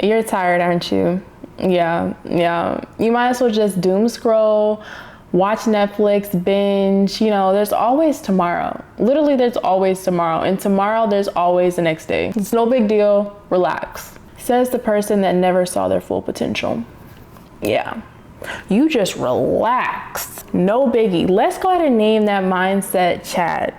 You're tired, aren't you? Yeah. You might as well just doom scroll, watch Netflix, binge. There's always tomorrow. Literally, there's always tomorrow. And tomorrow, there's always the next day. It's no big deal. Relax. Says the person that never saw their full potential. Yeah. You just relax. No biggie. Let's go ahead and name that mindset Chad.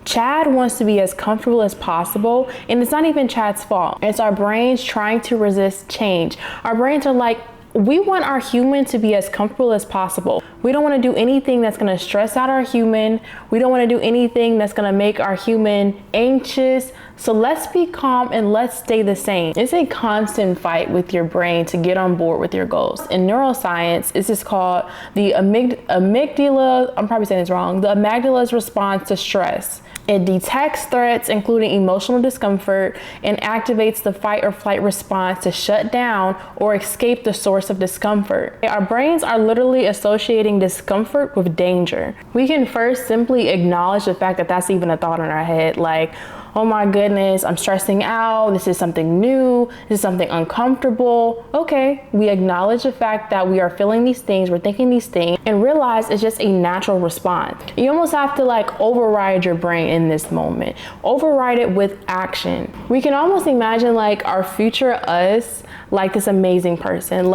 Chad wants to be as comfortable as possible, and it's not even Chad's fault. It's our brains trying to resist change. Our brains are like, we want our human to be as comfortable as possible. We don't want to do anything that's going to stress out our human. We don't want to do anything that's going to make our human anxious. So let's be calm and let's stay the same. It's a constant fight with your brain to get on board with your goals. In neuroscience, this is called the amygdala. I'm probably saying this wrong. The amygdala's response to stress. It detects threats, including emotional discomfort, and activates the fight or flight response to shut down or escape the source of discomfort. Our brains are literally associating discomfort with danger. We can first simply acknowledge the fact that that's even a thought in our head, like, oh my goodness, I'm stressing out. This is something new. This is something uncomfortable. Okay, we acknowledge the fact that we are feeling these things, we're thinking these things, and realize it's just a natural response. You almost have to override your brain in this moment. Override it with action. We can almost imagine our future us like this amazing person.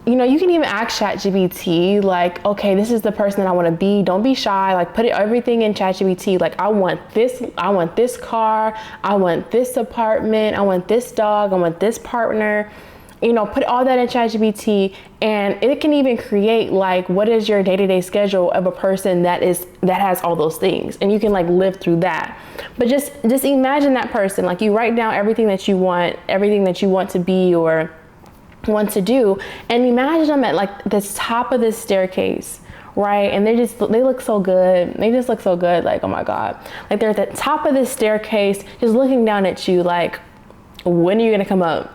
You can even ask ChatGPT, okay, this is the person that I want to be. Don't be shy. Put everything in ChatGPT. I want this car. I want this apartment. I want this dog. I want this partner. Put all that in ChatGPT, and it can even create what is your day-to-day schedule of a person that has all those things, and you can live through that. But just imagine that person. You write down everything that you want to be or want to do, and imagine them at the top of this staircase, right? And they look so good. They just look so good. Oh my God. They're at the top of this staircase, just looking down at you when are you gonna come up?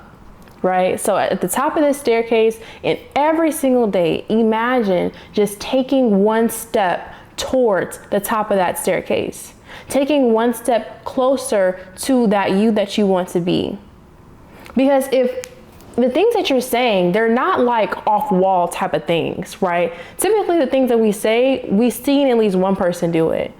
Right? So at the top of this staircase, and every single day, imagine just taking one step towards the top of that staircase, taking one step closer to that you that you want to be. Because if the things that you're saying, they're not off-wall type of things, right? Typically the things that we say, we've seen at least one person do it.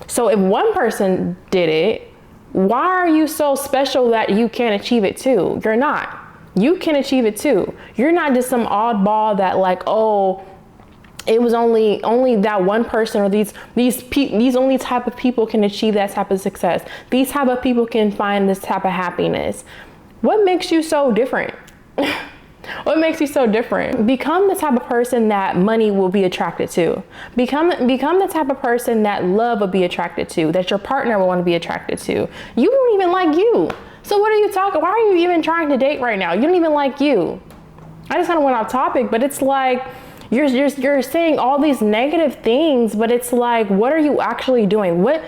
So if one person did it, why are you so special that you can't achieve it too? You're not. You can achieve it too. You're not just some oddball that it was only that one person, or these only type of people can achieve that type of success. These type of people can find this type of happiness. What makes you so different? What makes you so different? Become the type of person that money will be attracted to. Become the type of person that love will be attracted to, that your partner will want to be attracted to. You don't even like you. So what are you talking? Why are you even trying to date right now? You don't even like you. I just kind of went off topic, but it's you're saying all these negative things, but it's what are you actually doing? What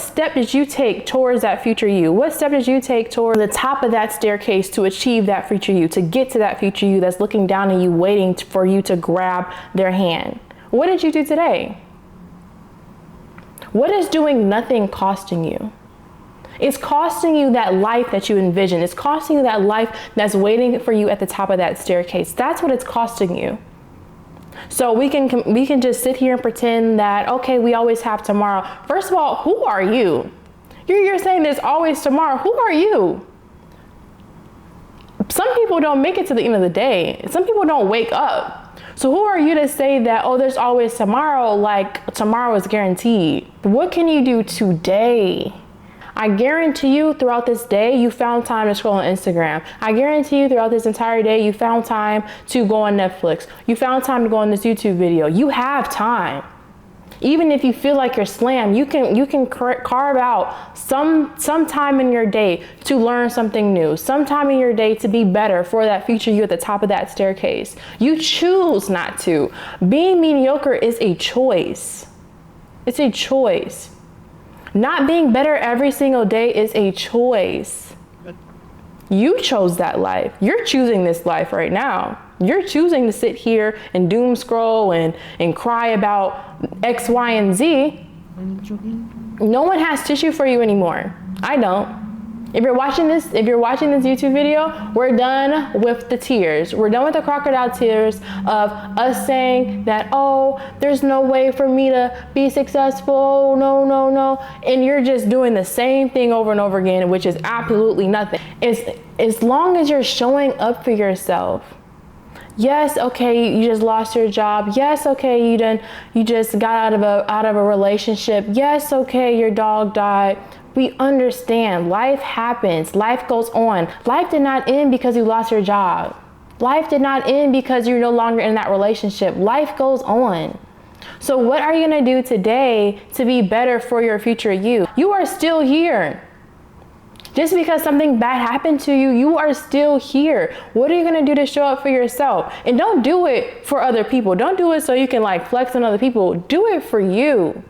step did you take towards that future you? What step did you take towards the top of that staircase to achieve that future you, to get to that future you that's looking down at you, waiting for you to grab their hand? What did you do today? What is doing nothing costing you? It's costing you that life that you envision. It's costing you that life that's waiting for you at the top of that staircase. That's what it's costing you. So we can just sit here and pretend that, okay, we always have tomorrow. First of all, who are you? You're saying there's always tomorrow. Who are you? Some people don't make it to the end of the day. Some people don't wake up. So who are you to say that, oh, there's always tomorrow, tomorrow is guaranteed? What can you do today? I guarantee you throughout this day, you found time to scroll on Instagram. I guarantee you throughout this entire day, you found time to go on Netflix. You found time to go on this YouTube video. You have time. Even if you feel like you're slammed, you can carve out some time in your day to learn something new, some time in your day to be better for that future you at the top of that staircase. You choose not to. Being mediocre is a choice. It's a choice. Not being better every single day is a choice. You chose that life. You're choosing this life right now. You're choosing to sit here and doom scroll and cry about X, Y, and Z. No one has tissue for you anymore. I don't. If you're watching this YouTube video, we're done with the tears. We're done with the crocodile tears of us saying that, oh, there's no way for me to be successful. No, no, no. And you're just doing the same thing over and over again, which is absolutely nothing. As long as you're showing up for yourself. Yes, okay, you just lost your job. Yes, okay, you just got out of a relationship. Yes, okay, your dog died. We understand life happens, life goes on. Life did not end because you lost your job. Life did not end because you're no longer in that relationship. Life goes on. So what are you gonna do today to be better for your future you? You are still here. Just because something bad happened to you, you are still here. What are you gonna do to show up for yourself? And don't do it for other people. Don't do it so you can like flex on other people. Do it for you.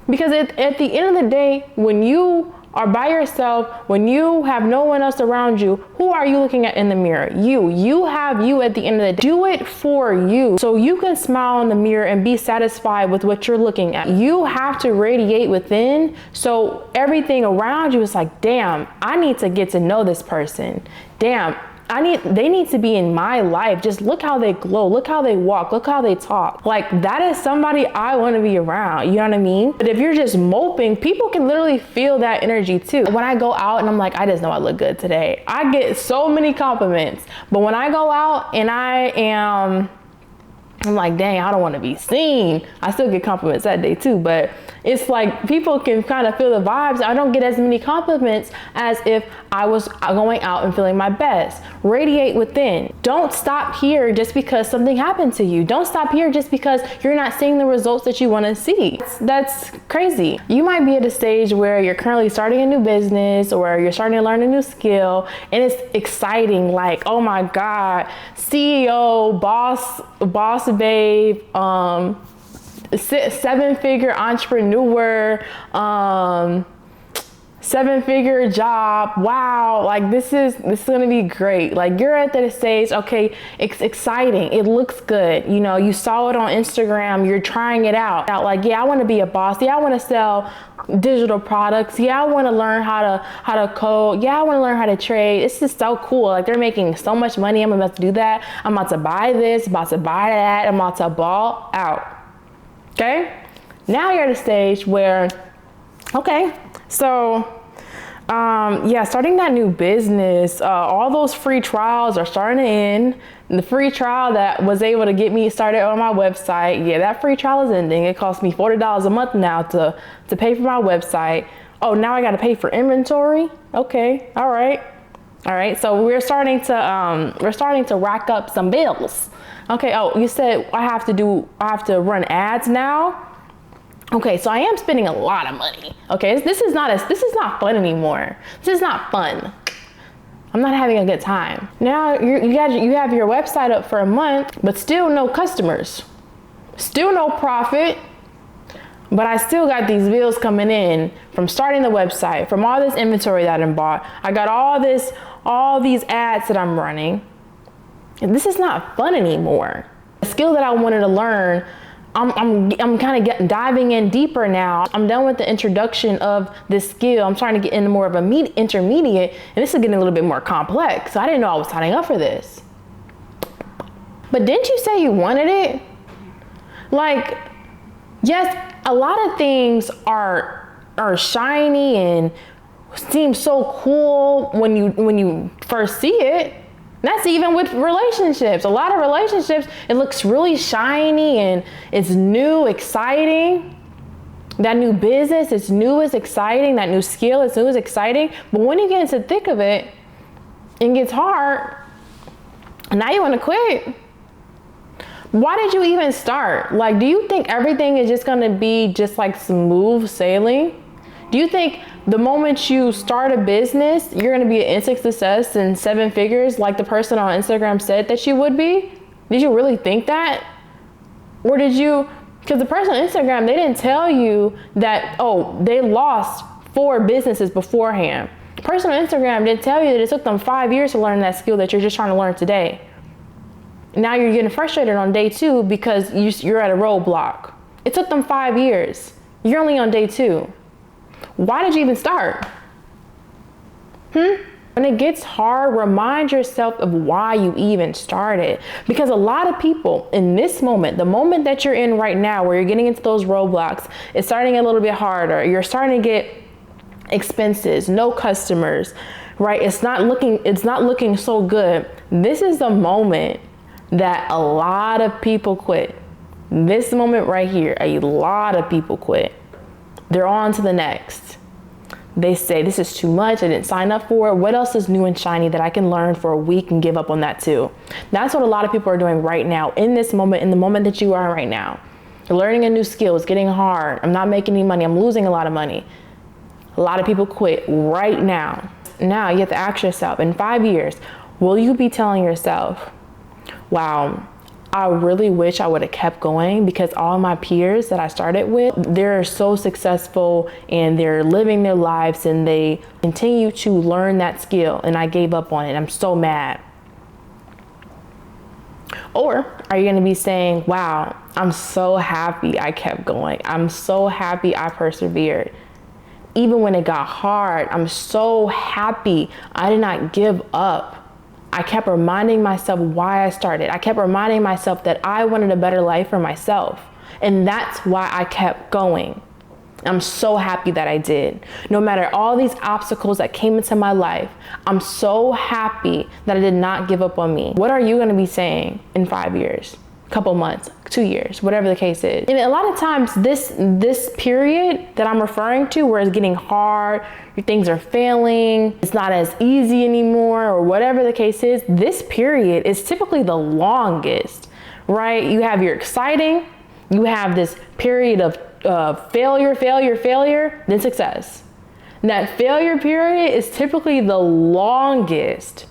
Because at the end of the day, when you are by yourself, when you have no one else around you, who are you looking at in the mirror? You have you at the end of the day. Do it for you so you can smile in the mirror and be satisfied with what you're looking at. You have to radiate within so everything around you is like, damn, I need to get to know this person. Damn, they need to be in my life. Just look how they glow. Look how they walk. Look how they talk. Like, that is somebody I want to be around. You know what I mean? But if you're just moping, people can literally feel that energy too. When I go out and I'm like, I just know I look good today, I get so many compliments. But when I go out and I'm like, dang, I don't want to be seen. I still get compliments that day too, but it's like people can kind of feel the vibes. I don't get as many compliments as if I was going out and feeling my best. Radiate within. Don't stop here just because something happened to you. Don't stop here just because you're not seeing the results that you want to see. That's crazy. You might be at a stage where you're currently starting a new business or you're starting to learn a new skill and it's exciting. Like, oh my God, CEO, boss babe, 7-figure entrepreneur, 7-figure job. Wow, like this is gonna be great. Like, you're at that stage, okay, it's exciting, it looks good, you know, you saw it on Instagram, you're trying it out. Like, yeah, I want to be a boss. Yeah, I want to sell digital products. Yeah, I want to learn how to code. Yeah, I want to learn how to trade. It's just so cool. Like, they're making so much money. I'm about to do that. I'm about to buy this, about to buy that. I'm about to ball out. Okay, now you're at a stage where, okay, so yeah, starting that new business, all those free trials are starting to end. The free trial that was able to get me started on my website, yeah, that free trial is ending. It costs me $40 a month now to pay for my website. Oh, now I got to pay for inventory. Okay, all right. So we're starting to rack up some bills. Okay. Oh, you said I have to run ads now. Okay, so I am spending a lot of money. Okay, this is not fun anymore. This is not fun. I'm not having a good time. Now you have your website up for a month, but still no customers, still no profit. But I still got these bills coming in from starting the website, from all this inventory that I bought. I got all these ads that I'm running. And this is not fun anymore. The skill that I wanted to learn, I'm kind of diving in deeper now. I'm done with the introduction of this skill. I'm starting to get into more of a intermediate, and this is getting a little bit more complex. So I didn't know I was signing up for this. But didn't you say you wanted it? Like, yes, a lot of things are shiny and seem so cool when you first see it. That's even with relationships. A lot of relationships, it looks really shiny and it's new, exciting. That new business, it's new, it's exciting. That new skill, it's new, it's exciting. But when you get into the thick of it, it gets hard. Now you want to quit. Why did you even start? Like, do you think everything is just going to be just like smooth sailing? Do you think the moment you start a business, you're going to be an instant success in 7 figures like the person on Instagram said that you would be? Did you really think that? Or did you, because the person on Instagram, they didn't tell you that, oh, they lost 4 businesses beforehand. The person on Instagram didn't tell you that it took them 5 years to learn that skill that you're just trying to learn today. Now you're getting frustrated on day 2 because you're at a roadblock. It took them 5 years. You're only on day 2. Why did you even start? When it gets hard, remind yourself of why you even started. Because a lot of people in this moment, the moment that you're in right now, where you're getting into those roadblocks, it's starting to get a little bit harder. You're starting to get expenses, no customers, right? It's not looking so good. This is the moment that a lot of people quit. This moment right here, a lot of people quit. They're on to the next. They say, this is too much. I didn't sign up for it. What else is new and shiny that I can learn for a week and give up on that too? That's what a lot of people are doing right now in this moment, in the moment that you are right now. You're learning a new skill. It's getting hard. I'm not making any money. I'm losing a lot of money. A lot of people quit right now. Now you have to ask yourself, in 5 years, will you be telling yourself, wow, I really wish I would have kept going, because all my peers that I started with, they're so successful and they're living their lives and they continue to learn that skill and I gave up on it. I'm so mad. Or are you going to be saying, wow, I'm so happy I kept going. I'm so happy I persevered. Even when it got hard, I'm so happy I did not give up. I kept reminding myself why I started. I kept reminding myself that I wanted a better life for myself. And that's why I kept going. I'm so happy that I did. No matter all these obstacles that came into my life, I'm so happy that I did not give up on me. What are you going to be saying in 5 years? Couple months, 2 years, whatever the case is. And a lot of times this period that I'm referring to, where it's getting hard, your things are failing, it's not as easy anymore, or whatever the case is, this period is typically the longest, right? You have your exciting, you have this period of failure, then success. And that failure period is typically the longest.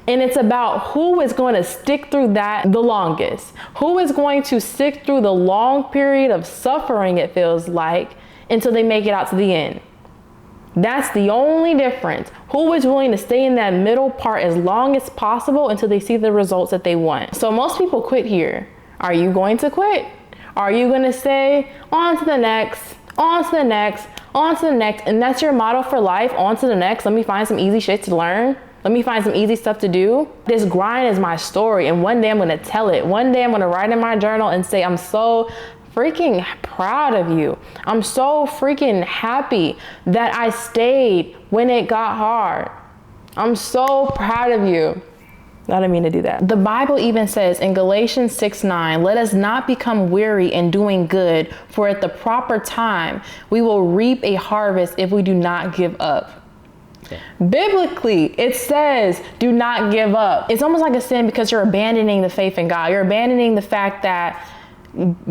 And it's about who is going to stick through that the longest. Who is going to stick through the long period of suffering, it feels like, until they make it out to the end. That's the only difference. Who is willing to stay in that middle part as long as possible until they see the results that they want. So most people quit here. Are you going to quit? Are you going to say, on to the next, on to the next, on to the next, and that's your motto for life, on to the next? Let me find some easy shit to learn. Let me find some easy stuff to do. This grind is my story, and one day I'm gonna tell it. One day I'm gonna write in my journal and say, I'm so freaking proud of you. I'm so freaking happy that I stayed when it got hard. I'm so proud of you. I didn't mean to do that. The Bible even says in Galatians 6:9, let us not become weary in doing good, for at the proper time we will reap a harvest if we do not give up. Biblically, it says, do not give up. It's almost like a sin because you're abandoning the faith in God. You're abandoning the fact that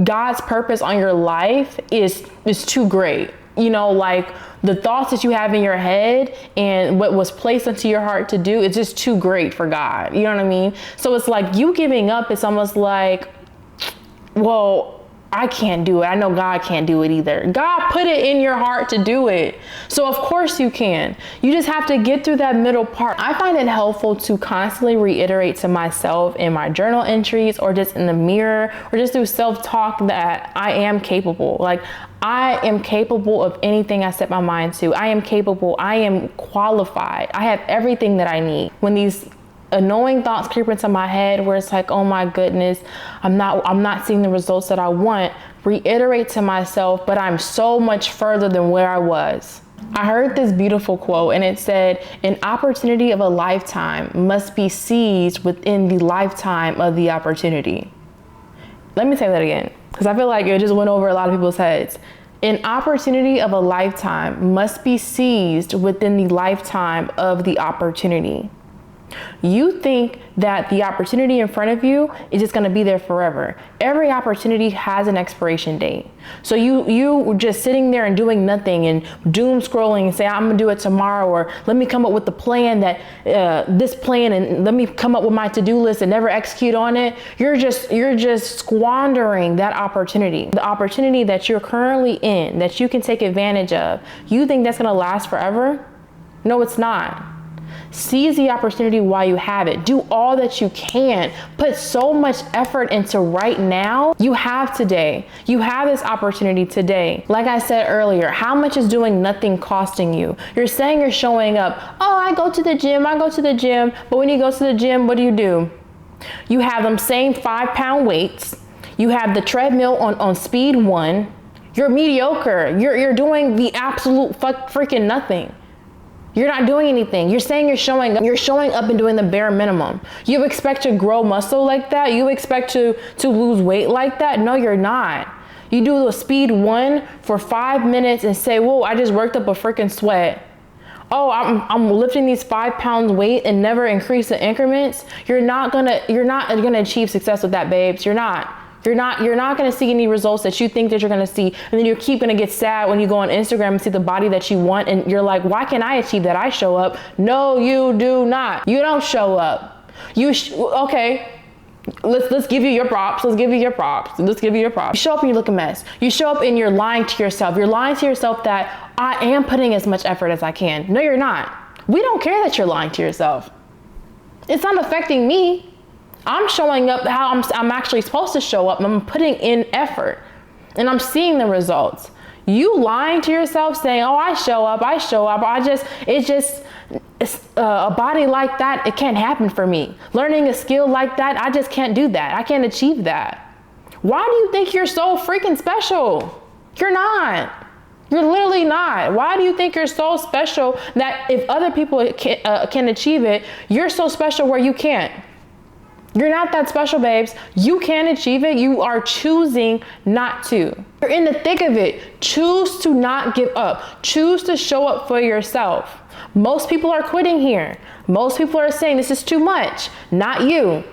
God's purpose on your life is too great. You know, like the thoughts that you have in your head and what was placed into your heart to do, it's just too great for God. You know what I mean? So it's like you giving up. It's almost like, well, I can't do it. I know God can't do it either. God put it in your heart to do it. So of course you can. You just have to get through that middle part. I find it helpful to constantly reiterate to myself in my journal entries, or just in the mirror, or just through self-talk, that I am capable. Like, I am capable of anything I set my mind to. I am capable. I am qualified. I have everything that I need. When these annoying thoughts creep into my head, where it's like, oh my goodness, I'm not seeing the results that I want, reiterate to myself, but I'm so much further than where I was. I heard this beautiful quote, and it said, an opportunity of a lifetime must be seized within the lifetime of the opportunity. Let me say that again, because I feel like it just went over a lot of people's heads. An opportunity of a lifetime must be seized within the lifetime of the opportunity. You think that the opportunity in front of you is just going to be there forever. Every opportunity has an expiration date. So you just sitting there and doing nothing and doom scrolling and say, I'm going to do it tomorrow, or let me come up with the plan that this plan, and let me come up with my to-do list and never execute on it. You're just squandering that opportunity. The opportunity that you're currently in, that you can take advantage of. You think that's going to last forever? No, it's not. Seize the opportunity while you have it. Do all that you can. Put so much effort into right now. You have today. You have this opportunity today. Like I said earlier, how much is doing nothing costing you? You're saying you're showing up. Oh, I go to the gym. But when you go to the gym, what do? You have them same 5-pound weights. You have the treadmill on speed 1. You're mediocre. You're doing the absolute freaking nothing. You're not doing anything. You're saying you're showing up. You're showing up and doing the bare minimum. You expect to grow muscle like that? You expect to lose weight like that? No, you're not. You do a speed 1 for 5 minutes and say, whoa, I just worked up a freaking sweat. Oh, I'm lifting these 5 pounds weight and never increase the increments. You're not gonna achieve success with that, babes. You're not gonna see any results that you think that you're gonna see, and then you keep gonna get sad when you go on Instagram and see the body that you want, and you're like, why can't I achieve that? I show up. No, you do not. You don't show up. Okay. Let's give you your props. You show up and you look a mess. You show up and you're lying to yourself. You're lying to yourself that I am putting as much effort as I can. No, you're not. We don't care that you're lying to yourself. It's not affecting me. I'm showing up how I'm actually supposed to show up, and I'm putting in effort, and I'm seeing the results. You lying to yourself saying, oh, I show up. It's a body like that, it can't happen for me. Learning a skill like that, I just can't do that. I can't achieve that. Why do you think you're so freaking special? You're not. You're literally not. Why do you think you're so special that if other people can achieve it, you're so special where you can't? You're not that special, babes. You can achieve it. You are choosing not to. You're in the thick of it. Choose to not give up. Choose to show up for yourself. Most people are quitting here. Most people are saying this is too much. Not you.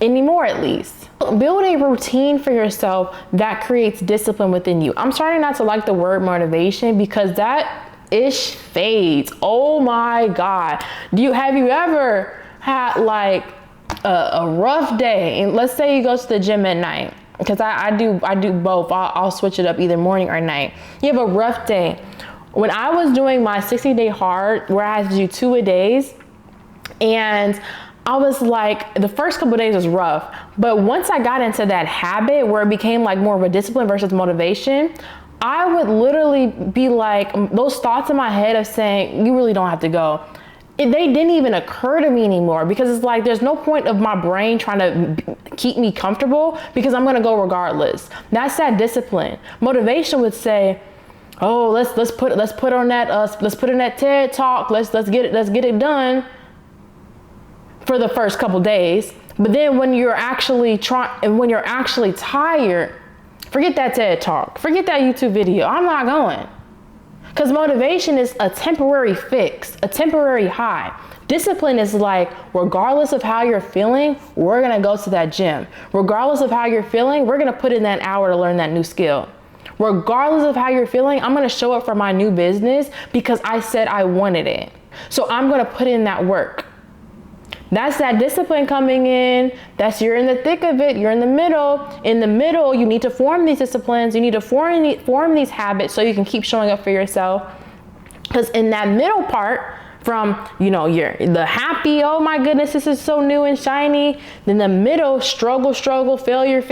Anymore, at least. Build a routine for yourself that creates discipline within you. I'm starting not to like the word motivation because that ish fades. Oh my God. Have you ever had like a rough day? And let's say you go to the gym at night, because I do both. I'll switch it up either morning or night. You have a rough day. When I was doing my 60-day hard, where I had to do 2 a days, and I was like, the first couple of days was rough, but once I got into that habit where it became like more of a discipline versus motivation, I would literally be like, those thoughts in my head of saying, you really don't have to go, they didn't even occur to me anymore, because it's like, there's no point of my brain trying to keep me comfortable, because I'm gonna go regardless. That's that discipline. Motivation would say, oh, let's put on that TED talk. Let's get it done for the first couple days. But then when you're actually tired, forget that TED talk. Forget that YouTube video. I'm not going. Because motivation is a temporary fix, a temporary high. Discipline is like, regardless of how you're feeling, we're gonna go to that gym. Regardless of how you're feeling, we're gonna put in that hour to learn that new skill. Regardless of how you're feeling, I'm gonna show up for my new business because I said I wanted it. So I'm gonna put in that work. That's that discipline coming in. You're in the thick of it. You're in the middle. In the middle, you need to form these disciplines. You need to form these habits so you can keep showing up for yourself. Because in that middle part, from, you're the happy, oh my goodness, this is so new and shiny. Then the middle, struggle, failure,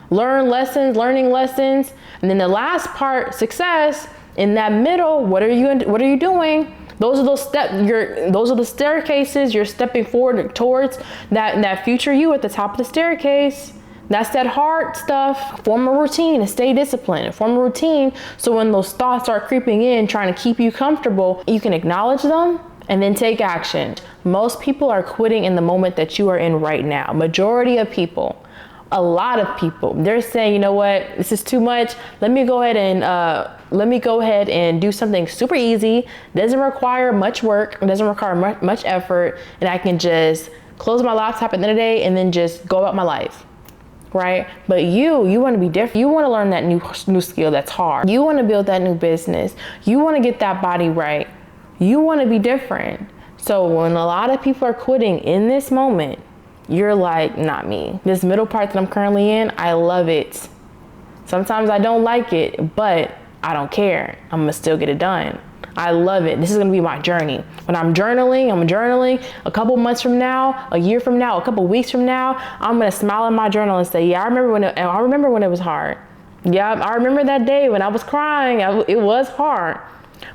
learning lessons. And then the last part, success. In that middle, what are you doing? Those are the staircases you're stepping forward towards that future you at the top of the staircase. That's that hard stuff. Form a routine and stay disciplined. Form a routine so when those thoughts are creeping in, trying to keep you comfortable, you can acknowledge them and then take action. Most people are quitting in the moment that you are in right now. Majority of people. A lot of people, they're saying, you know what, this is too much. Let me go ahead and do something super easy. Doesn't require much work. It doesn't require much effort, and I can just close my laptop at the end of the day and then just go about my life, right? But you want to be different. You want to learn that new skill that's hard. You want to build that new business. You want to get that body right. You want to be different. So when a lot of people are quitting in this moment, you're like, not me. This middle part that I'm currently in, I love it. Sometimes I don't like it, but I don't care. I'm gonna still get it done. I love it. This is gonna be my journey. When I'm journaling a couple months from now, a year from now, a couple weeks from now, I'm gonna smile in my journal and say, yeah, I remember when it was hard. Yeah, I remember that day when I was crying. It was hard.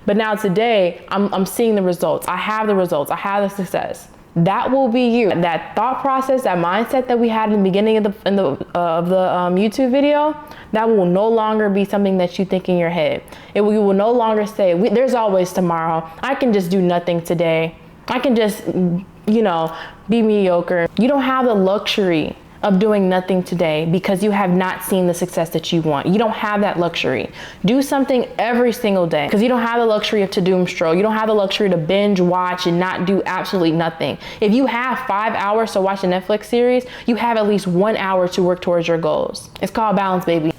But now today, I'm seeing the results. I have the results. I have the success. That will be you. That thought process, that mindset that we had in the beginning of the YouTube video, that will no longer be something that you think in your head. You will no longer say, there's always tomorrow. I can just do nothing today. I can just, be mediocre. You don't have the luxury of doing nothing today because you have not seen the success that you want. You don't have that luxury. Do something every single day because you don't have the luxury of to doom scroll. You don't have the luxury to binge watch and not do absolutely nothing. If you have 5 hours to watch a Netflix series, you have at least 1 hour to work towards your goals. It's called balance, baby.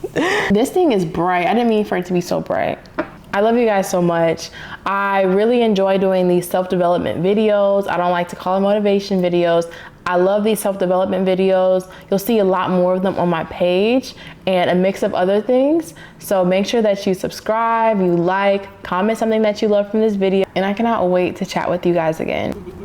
This thing is bright. I didn't mean for it to be so bright. I love you guys so much. I really enjoy doing these self-development videos. I don't like to call them motivation videos. I love these self-development videos. You'll see a lot more of them on my page and a mix of other things. So make sure that you subscribe, you like, comment something that you love from this video, and I cannot wait to chat with you guys again.